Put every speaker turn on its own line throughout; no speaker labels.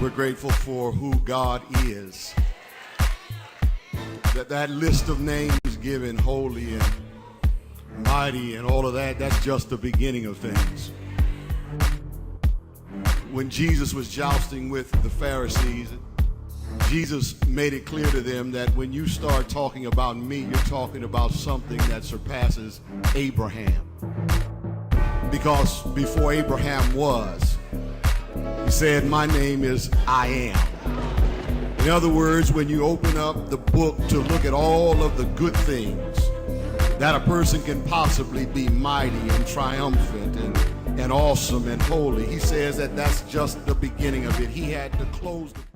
We're grateful for who God is. That list of names given, holy and mighty and all of that, that's just the beginning of things. When Jesus was jousting with the Pharisees, Jesus made it clear to them that when you start talking about me, you're talking about something that surpasses Abraham. Because before Abraham was, he said, my name is I am. In other words, when you open up the book to look at all of the good things that a person can possibly be mighty and triumphant and awesome and holy, he says that that's just the beginning of it. He had to close the book.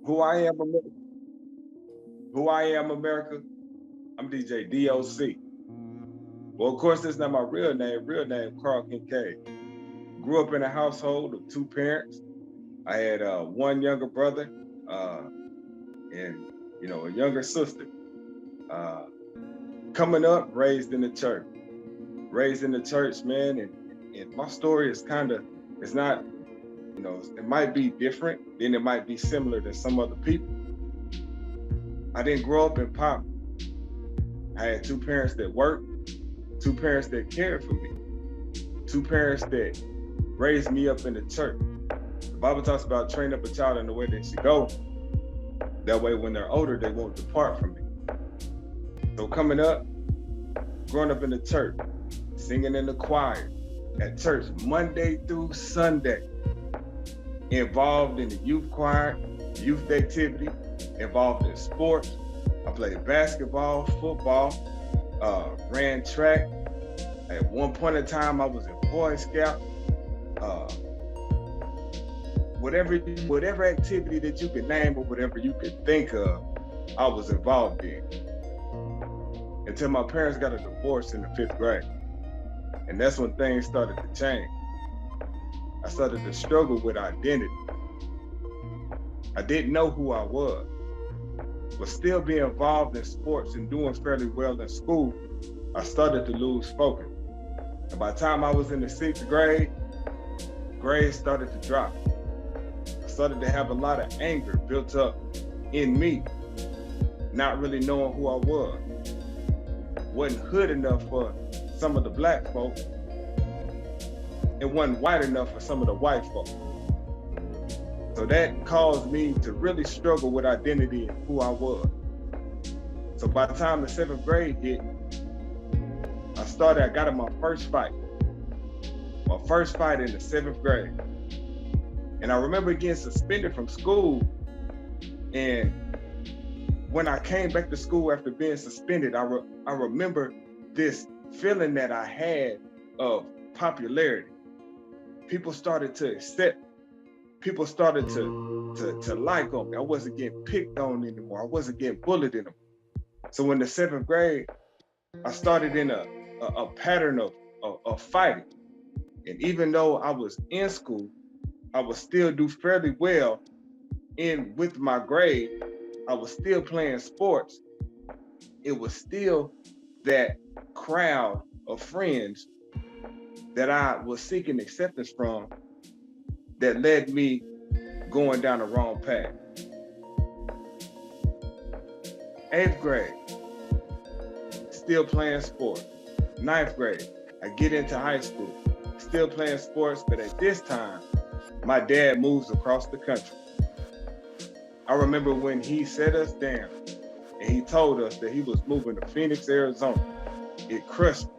Who I am, America. Who I am, America. I'm DJ D.O.C. Well, of course, that's not my real name. Real name, Carl Kincaid. Grew up in a household of two parents. I had one younger brother and, a younger sister. Coming up, raised in the church. Raised in the church, man, and my story is it's not, it might be different, then it might be similar to some other people. I didn't grow up in poverty. I had two parents that worked, two parents that cared for me, two parents that raised me up in the church. The Bible talks about train up a child in the way they should go. That way, when they're older, they won't depart from it. So coming up, growing up in the church, singing in the choir, at church Monday through Sunday, involved in the youth choir, youth activity, involved in sports. I played basketball, football, ran track. At one point in time, I was a Boy Scout. Whatever activity that you could name or whatever you could think of, I was involved in. Until my parents got a divorce in the 5th grade. And that's when things started to change. I started to struggle with identity. I didn't know who I was, but still being involved in sports and doing fairly well in school, I started to lose focus. And by the time I was in the 6th grade, grades started to drop. I started to have a lot of anger built up in me, not really knowing who I was. Wasn't hood enough for some of the black folk. It wasn't white enough for some of the white folk. So that caused me to really struggle with identity and who I was. So by the time the 7th grade hit, I got in my first fight. My first fight in the 7th grade. And I remember getting suspended from school. And when I came back to school after being suspended, I remember this feeling that I had of popularity. People started to accept. People started to like on me. I wasn't getting picked on anymore. I wasn't getting bullied anymore. So in the 7th grade, I started in a pattern of fighting. And even though I was in school, I would still do fairly well with my grade. I was still playing sports. It was still that crowd of friends that I was seeking acceptance from that led me going down the wrong path. 8th grade, still playing sports. 9th grade, I get into high school, still playing sports, but at this time, my dad moves across the country. I remember when he set us down and he told us that he was moving to Phoenix, Arizona. It crushed me.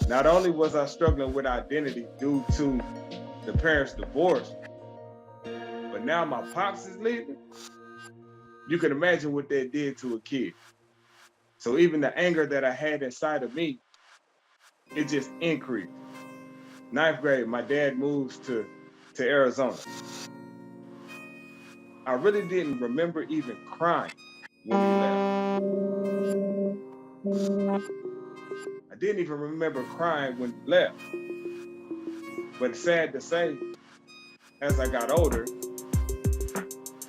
Not only was I struggling with identity due to the parents' divorce, but now my pops is leaving. You can imagine what that did to a kid. So even the anger that I had inside of me, it just increased. 9th grade, my dad moves to Arizona. I really didn't remember even crying when we left. I didn't even remember crying when we left. But sad to say, as I got older,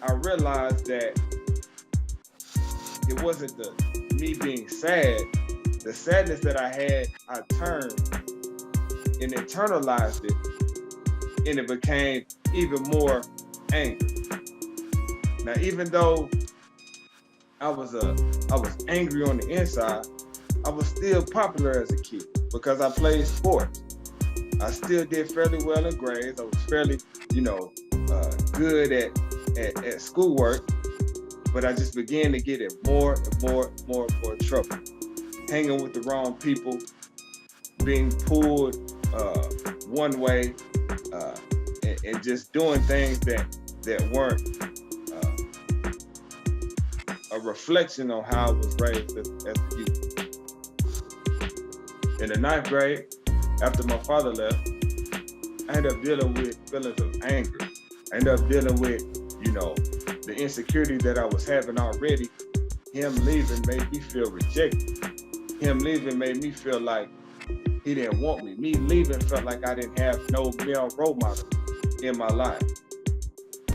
I realized that it wasn't me being sad. The sadness that I had, I turned and internalized it, and it became even more anger. Now, even though I was angry on the inside, I was still popular as a kid because I played sports. I still did fairly well in grades. I was fairly, good at schoolwork, but I just began to get in more and more trouble. Hanging with the wrong people, being pulled one way, and just doing things that weren't a reflection on how I was raised as a youth. In the 9th grade, after my father left, I ended up dealing with feelings of anger. I ended up dealing with, the insecurity that I was having already. Him leaving made me feel rejected. Him leaving made me feel like he didn't want me. Me leaving felt like I didn't have no male role model in my life.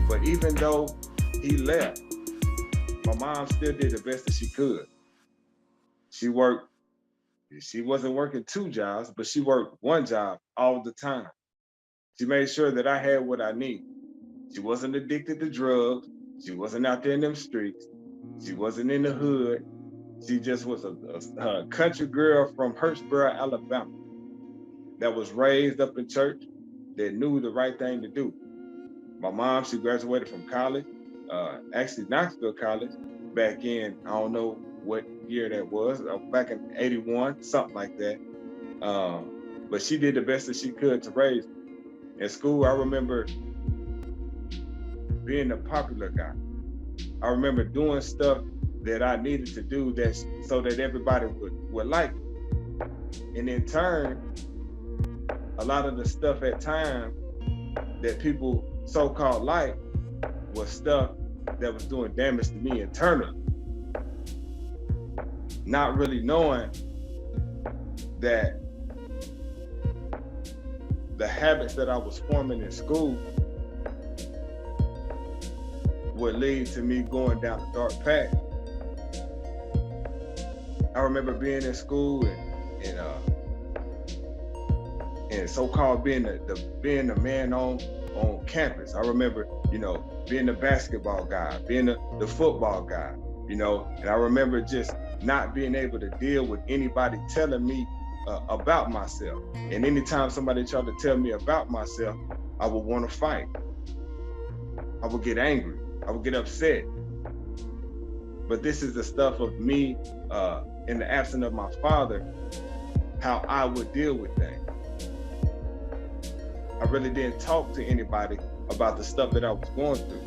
But even though he left, my mom still did the best that she could. She wasn't working 2 jobs, but she worked 1 job all the time. She made sure that I had what I needed. She wasn't addicted to drugs. She wasn't out there in them streets. She wasn't in the hood. She just was a country girl from Hurtsboro, Alabama, that was raised up in church, that knew the right thing to do. My mom, she graduated from college, actually Knoxville College, back in, I don't know what year that was, back in 81, something like that. But she did the best that she could to raise me. In school, I remember being the popular guy. I remember doing stuff that I needed to do so that everybody would like me. And in turn, a lot of the stuff at times that people so-called like was stuff that was doing damage to me internally. Not really knowing that the habits that I was forming in school would lead to me going down a dark path. I remember being in school and so-called being the man on campus. I remember, being the basketball guy, being the football guy, and I remember just not being able to deal with anybody telling me about myself. And anytime somebody tried to tell me about myself, I would want to fight. I would get angry. I would get upset. But this is the stuff of me, in the absence of my father, how I would deal with things. I really didn't talk to anybody about the stuff that I was going through.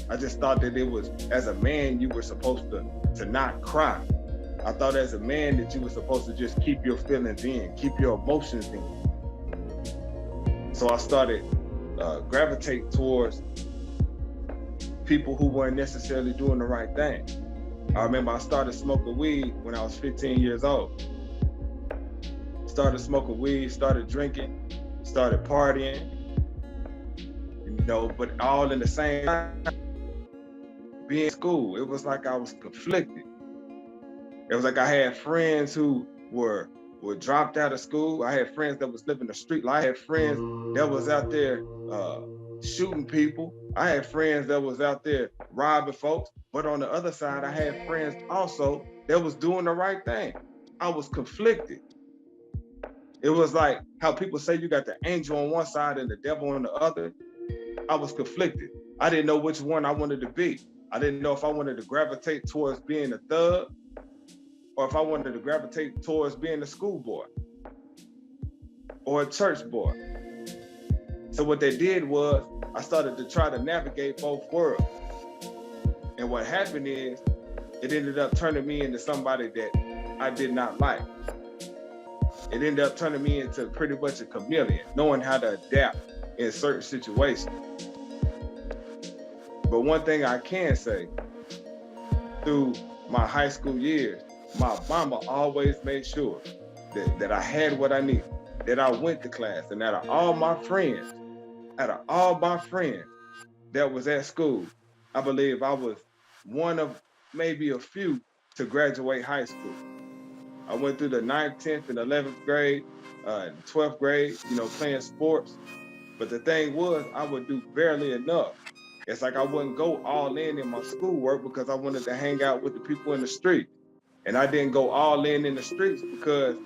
I just thought that it was, as a man, you were supposed to not cry. I thought as a man that you were supposed to just keep your feelings in, keep your emotions in. So I started gravitate towards people who weren't necessarily doing the right thing. I remember I started smoking weed when I was 15 years old. Started smoking weed, started drinking, started partying, but all in the same time, being in school, it was like I was conflicted. It was like I had friends who were dropped out of school. I had friends that was living the street life. I had friends that was out there shooting people. I had friends that was out there robbing folks. But on the other side, I had friends also that was doing the right thing. I was conflicted. It was like how people say you got the angel on one side and the devil on the other. I was conflicted. I didn't know which one I wanted to be. I didn't know if I wanted to gravitate towards being a thug or if I wanted to gravitate towards being a schoolboy or a church boy. So what they did was I started to try to navigate both worlds. And what happened is it ended up turning me into somebody that I did not like. It ended up turning me into pretty much a chameleon, knowing how to adapt in certain situations. But one thing I can say, through my high school years, my mama always made sure that I had what I needed, that I went to class, and out of all my friends that was at school, I believe I was one of maybe a few to graduate high school. I went through the 9th, 10th, and 11th grade, 12th grade, playing sports. But the thing was, I would do barely enough It's like I wouldn't go all in my schoolwork because I wanted to hang out with the people in the street. And I didn't go all in the streets because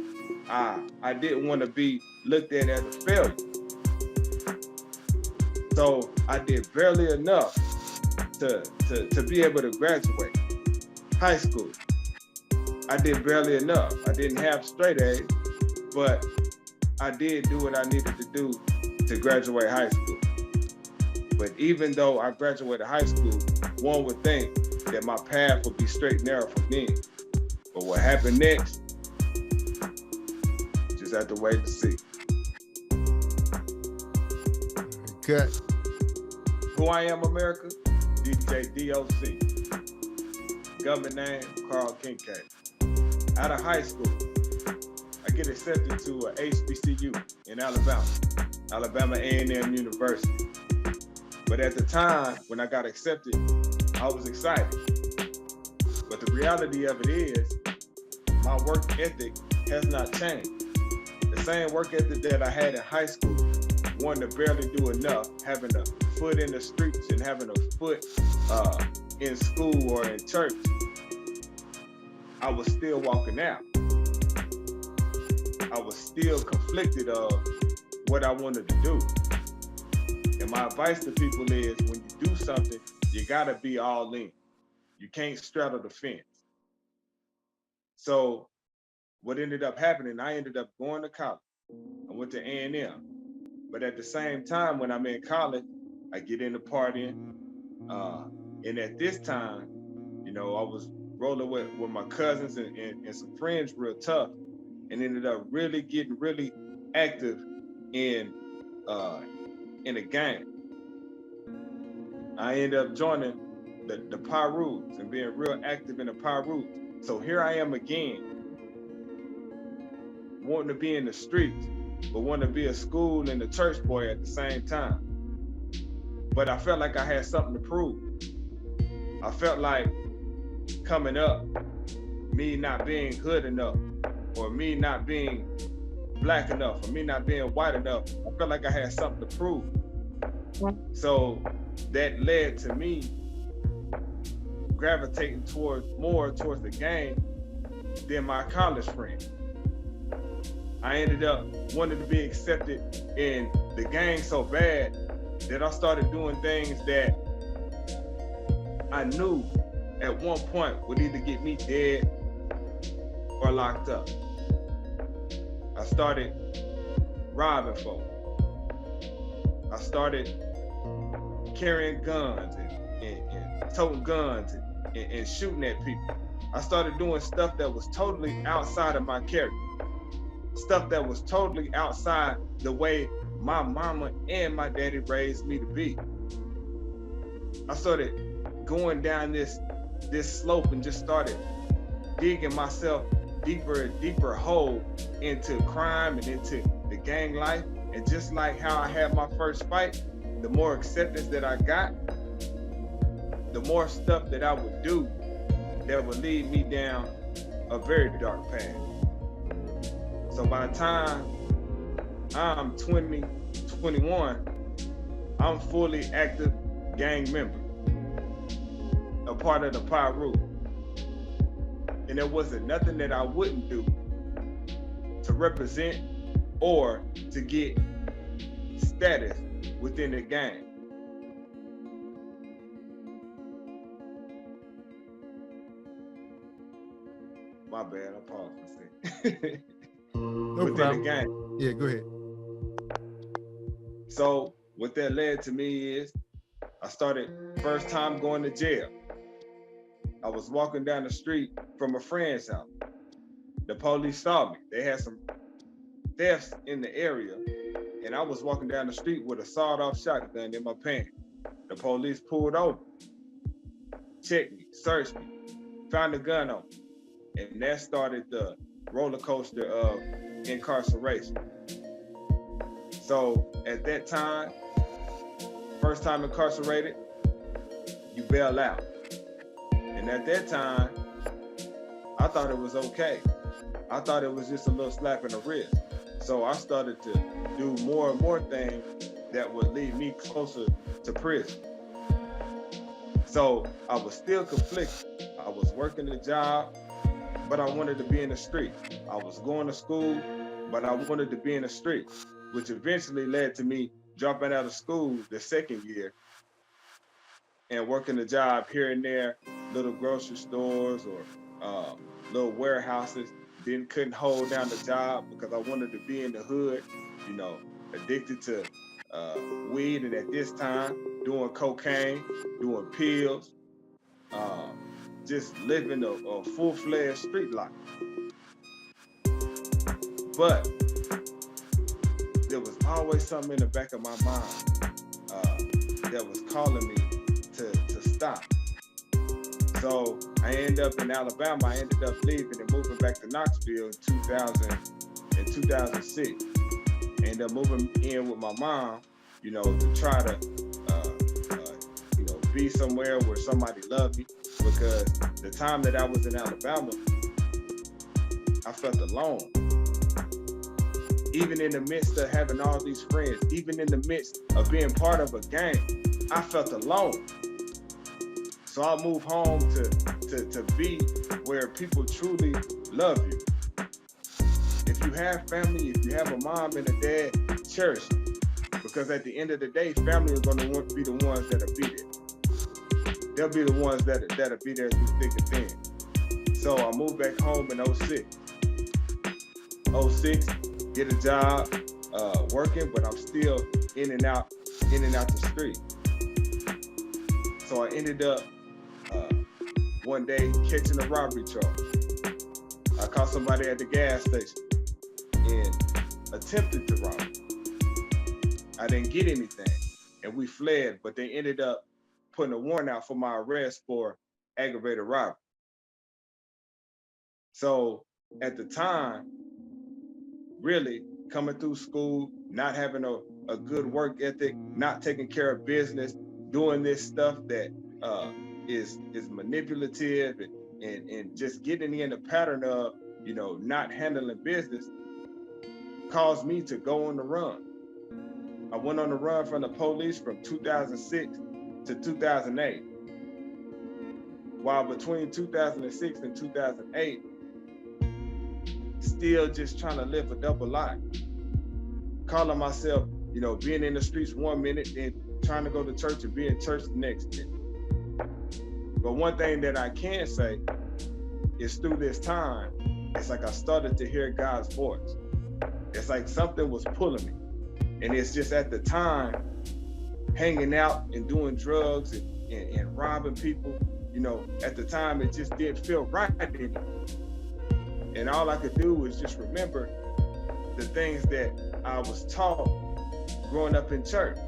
I didn't want to be looked at as a failure. So I did barely enough to be able to graduate high school. I did barely enough. I didn't have straight A's, but I did do what I needed to do to graduate high school. But even though I graduated high school, one would think that my path would be straight and narrow from then. But what happened next, just have to wait to see.
Okay.
Who I am, America? DJ D.O.C. Government name, Carl Kincaid. Out of high school, I get accepted to a HBCU in Alabama, Alabama A&M University. But at the time, when I got accepted, I was excited. But the reality of it is, my work ethic has not changed. The same work ethic that I had in high school, wanting to barely do enough, having a foot in the streets and having a foot in school or in church, I was still walking out. I was still conflicted of what I wanted to do. And my advice to people is, when you do something, you gotta be all in. You can't straddle the fence. So what ended up happening, I ended up going to college. I went to A&M. But at the same time, when I'm in college, I get into partying. And at this time, you know, I was rolling with my cousins and some friends real tough, and ended up really getting really active in a gang. I ended up joining the Pyrus and being real active in the Pyrus. So here I am again, wanting to be in the streets, but wanting to be a school and a church boy at the same time. But I felt like I had something to prove. I felt like coming up, me not being good enough, or me not being black enough, or me not being white enough, I felt like I had something to prove. So that led to me gravitating more towards the gang than my college friends. I ended up wanting to be accepted in the gang so bad that I started doing things that I knew at one point would either get me dead or locked up. I started robbing folks. I started carrying guns and toting guns and shooting at people. I started doing stuff that was totally outside of my character. Stuff that was totally outside the way my mama and my daddy raised me to be. I started going down this slope and just started digging myself deeper and deeper hole into crime and into the gang life. And just like how I had my first fight, the more acceptance that I got, the more stuff that I would do that would lead me down a very dark path. So by the time I'm 20, 21, I'm fully active gang member, a part of the Pyru. And there wasn't nothing that I wouldn't do to represent or to get status within the gang. My bad, I paused for a second.
No
within
problem.
the gang.
Yeah, go ahead.
So what that led to me is I started first time going to jail. I was walking down the street from a friend's house. The police saw me. They had some thefts in the area, and I was walking down the street with a sawed-off shotgun in my pants. The police pulled over, checked me, searched me, found a gun on me, and that started the roller coaster of incarceration. So at that time, first time incarcerated, you bail out. And at that time, I thought it was okay. I thought it was just a little slap in the wrist. So I started to do more and more things that would lead me closer to prison. So I was still conflicted. I was working a job, but I wanted to be in the street. I was going to school, but I wanted to be in the street, which eventually led to me dropping out of school the second year and working a job here and there, little grocery stores or little warehouses. Couldn't hold down the job because I wanted to be in the hood, you know, addicted to weed, and at this time doing cocaine, doing pills, uh, just living a full-fledged street life. But there was always something in the back of my mind that was calling me to stop. So I ended up in Alabama. I ended up leaving and moving back to Knoxville in 2006. I ended up moving in with my mom, you know, to try to, you know, be somewhere where somebody loved me. Because the time that I was in Alabama, I felt alone. Even in the midst of having all these friends, even in the midst of being part of a gang, I felt alone. So I moved home to be where people truly love you. If you have family, if you have a mom and a dad, cherish them. Because at the end of the day, family are going to be the ones that'll be there. They'll be the ones that'll be there through thick and thin. So I moved back home in 06. 06, get a job, working, but I'm still in and out the street. So I ended up one day catching a robbery charge. I caught somebody at the gas station and attempted to rob me. I didn't get anything, and we fled, but they ended up putting a warrant out for my arrest for aggravated robbery. So at the time, really coming through school, not having a good work ethic, not taking care of business, doing this stuff that is manipulative and just getting in the pattern of, you know, not handling business, caused me to go on the run. I went on the run from the police from 2006 to 2008. While between 2006 and 2008, still just trying to live a double life. Calling myself, you know, being in the streets 1 minute and trying to go to church and be in church the next minute. But one thing that I can say is through this time, it's like I started to hear God's voice. It's like something was pulling me. And it's just at the time, hanging out and doing drugs and robbing people, you know, at the time, it just didn't feel right anymore. And all I could do was just remember the things that I was taught growing up in church.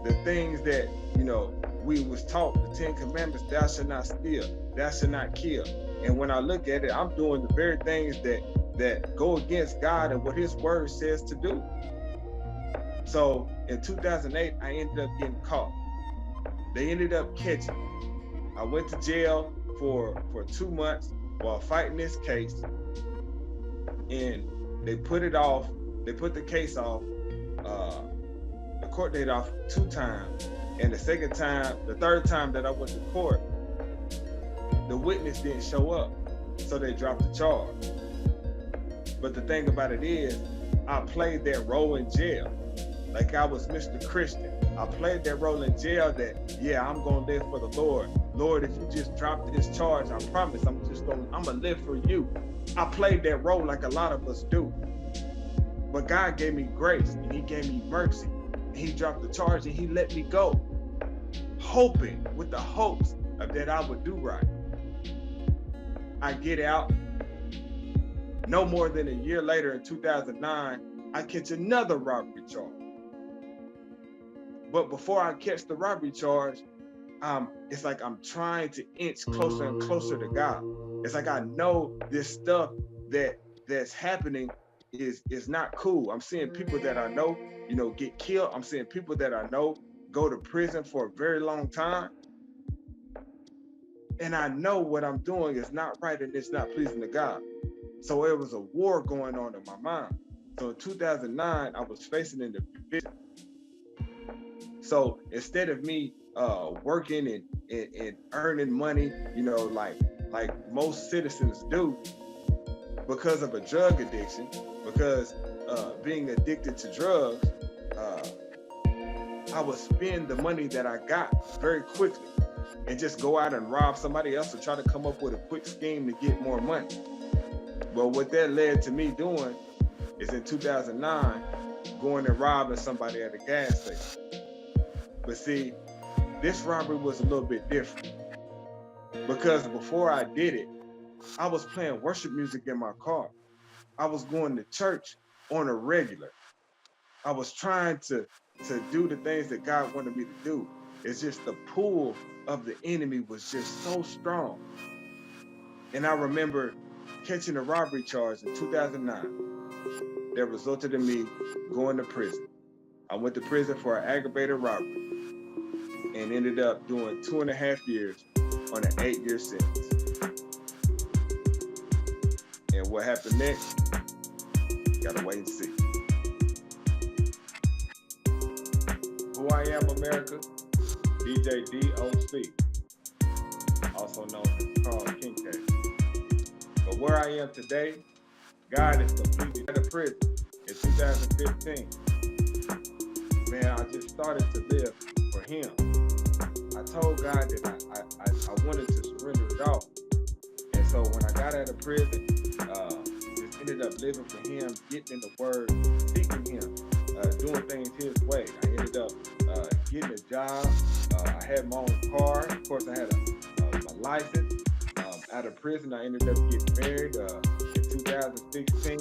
The things that, you know, we was taught, the 10 Commandments, thou shalt not steal, thou shalt not kill. And when I look at it, I'm doing the very things that go against God and what his word says to do. So in 2008, I ended up getting caught. They ended up catching me. I went to jail for 2 months while fighting this case, and they put it off. They put the case off, the court date off 2 times, and the third time that I went to court, the witness didn't show up, so they dropped the charge. But the thing about it is, I played that role in jail, like I was Mr. Christian. I played that role in jail that, yeah, I'm gonna live for the Lord. Lord, if you just drop this charge, I promise I'm gonna live for you. I played that role like a lot of us do. But God gave me grace and he gave me mercy. And he dropped the charge and he let me go, hoping with the hopes of that I would do right. I get out. No more than a year later in 2009, I catch another robbery charge. But before I catch the robbery charge, it's like I'm trying to inch closer and closer to God. It's like I know this stuff that's happening is not cool. I'm seeing people that I know, you know, get killed. I'm seeing people that I know go to prison for a very long time. And I know what I'm doing is not right and it's not pleasing to God. So there was a war going on in my mind. So in 2009, I was facing an eviction. So instead of me working and earning money, like most citizens do, because of a drug addiction, because being addicted to drugs, uh, I would spend the money that I got very quickly and just go out and rob somebody else or try to come up with a quick scheme to get more money. Well, what that led to me doing is in 2009, going and robbing somebody at a gas station. But see, this robbery was a little bit different because before I did it, I was playing worship music in my car. I was going to church on a regular. I was trying to do the things that God wanted me to do. It's just the pull of the enemy was just so strong. And I remember catching a robbery charge in 2009 that resulted in me going to prison. I went to prison for an aggravated robbery and ended up doing 2.5 years on an 8-year sentence. And what happened next? Gotta wait and see. Who I am, America? DJ D.O.C, also known as Carl King K. But where I am today, God is completely out of prison in 2015. Man, I just started to live for Him. I told God that I wanted to surrender it all. And so when I got out of prison, just ended up living for Him, getting in the Word, seeking Him, doing things His way. I ended up getting a job. I had my own car. Of course, I had my license. Out of prison, I ended up getting married in 2016.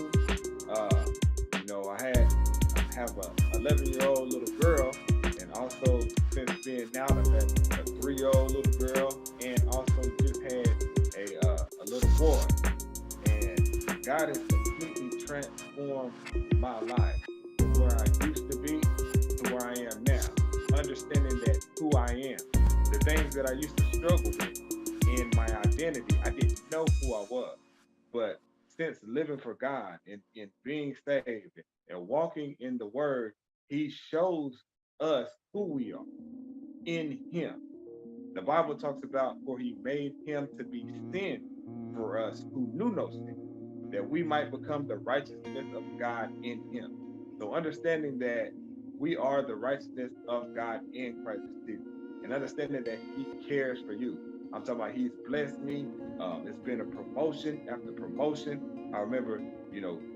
I have a 11-year-old little girl, and also since being out, I've had a 3-year-old little girl, and also just had a little boy. And God has completely transformed my life from where I used to be to where I am now. Understanding that who I am, the things that I used to struggle with in my identity, I didn't know who I was. But since living for God and being saved and walking in the Word, He shows us who we are in Him. The Bible talks about, for He made Him to be sin for us who knew no sin, that we might become the righteousness of God in Him. So understanding that we are the righteousness of God in Christ Jesus, and understanding that He cares for you. I'm talking about He's blessed me. It's been a promotion after promotion. I remember,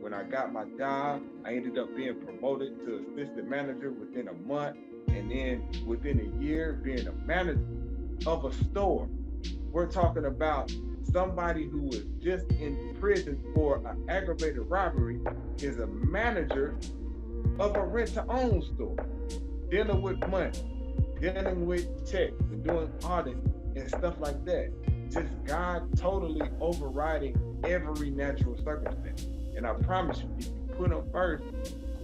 when I got my job, I ended up being promoted to assistant manager within a month, and then within a year, being a manager of a store. We're talking about somebody who was just in prison for an aggravated robbery is a manager of a rent-to-own store, dealing with money, dealing with checks, and doing audits and stuff like that. Just God totally overriding every natural circumstance. And I promise you, if you put Him first,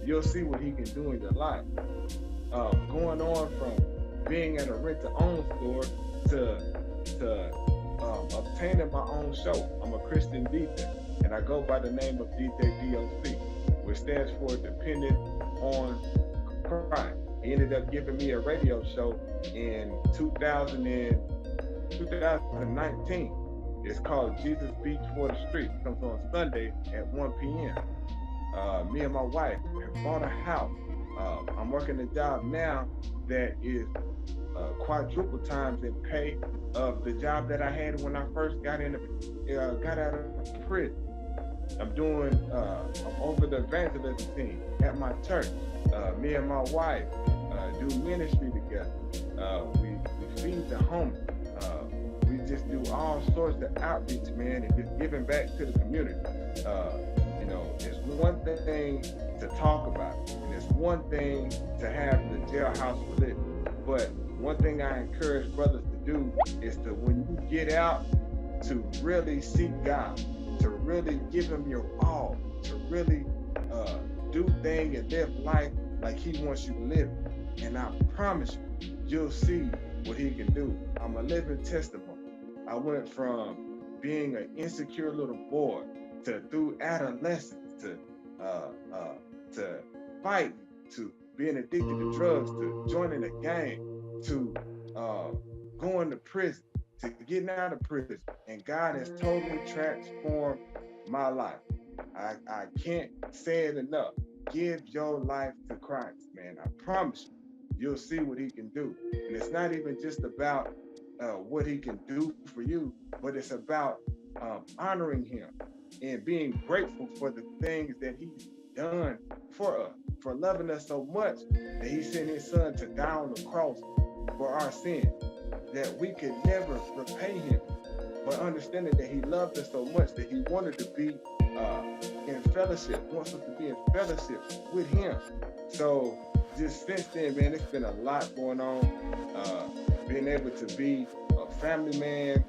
you'll see what He can do in your life. Going on from being at a rent-to-own store to obtaining my own show. I'm a Christian DJ, and I go by the name of DJ D.O.C, which stands for Dependent on Christ. He ended up giving me a radio show in 2019. It's called Jesus Beats for the Street. It comes on Sunday at 1 p.m. Me and my wife have bought a house. I'm working a job now that is quadruple times in pay of the job that I had when I first got out of prison. I'm over the evangelism team at my church. Me and my wife do ministry together. We feed the homeless. We just do all sorts of outreach, man, and just giving back to the community. It's one thing to talk about it, and it's one thing to have the jailhouse lit. But one thing I encourage brothers to do is to, when you get out, to really seek God, to really give Him your all, to really do things and live life like He wants you to live. And I promise you, you'll see what He can do. I'm a living testimony. I went from being an insecure little boy to, through adolescence, to fighting, to being addicted to drugs, to joining a gang, to going to prison, to getting out of prison. And God has totally transformed my life. I can't say it enough. Give your life to Christ, man. I promise you, you'll see what he can do. And it's not even just about what he can do for you, but it's about honoring him and being grateful for the things that he's done for us, for loving us so much that he sent his son to die on the cross for our sins, that we could never repay him, but understanding that he loved us so much that he wanted to be in fellowship, wants us to be in fellowship with him. So just since then, man, it's been a lot going on. Being able to be a family man,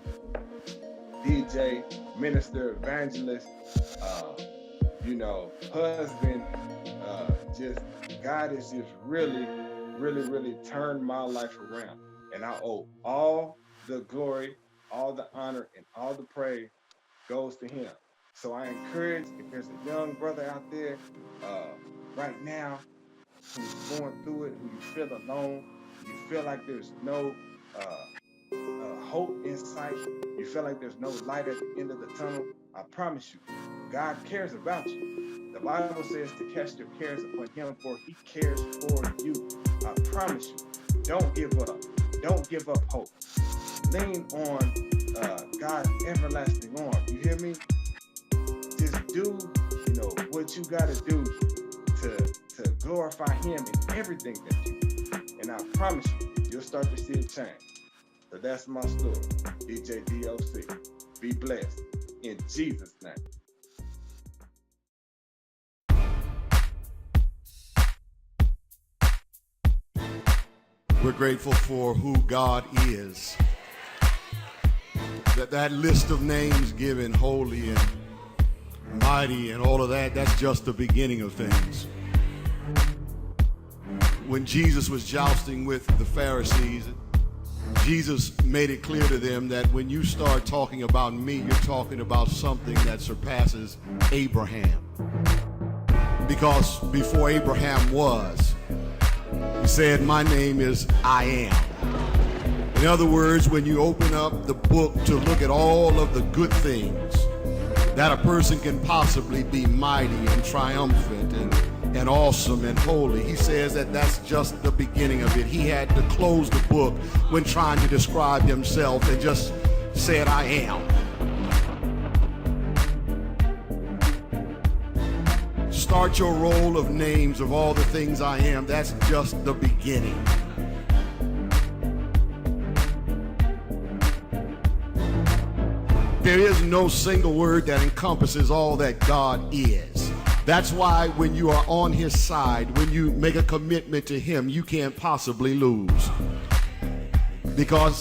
DJ, minister, evangelist, husband, just God has just really, really, really turned my life around. And I owe all the glory, all the honor, and all the praise goes to him. So I encourage, if there's a young brother out there right now who's going through it, who you feel alone, you feel like there's no hope in sight, you feel like there's no light at the end of the tunnel, I promise you, God cares about you. The Bible says to cast your cares upon him, for he cares for you. I promise you, don't give up. Don't give up hope. Lean on God's everlasting arm. You hear me? Just do, what you got to do to glorify him in everything that you do. And I promise you, you'll start to see a change. So that's my story. DJ D.O.C. Be blessed. In Jesus' name.
We're grateful for who God is. That list of names given, holy and mighty and all of that, that's just the beginning of things. When Jesus was jousting with the Pharisees, Jesus made it clear to them that when you start talking about me, you're talking about something that surpasses Abraham. Because before Abraham was, he said, my name is I am. In other words, when you open up the book to look at all of the good things that a person can possibly be mighty and triumphant and awesome and holy, he says that that's just the beginning of it. He had to close the book when trying to describe himself and just said, I am. Start your roll of names of all the things I am. That's just the beginning. There is no single word that encompasses all that God is. That's why when you are on his side, when you make a commitment to him, you can't possibly lose. Because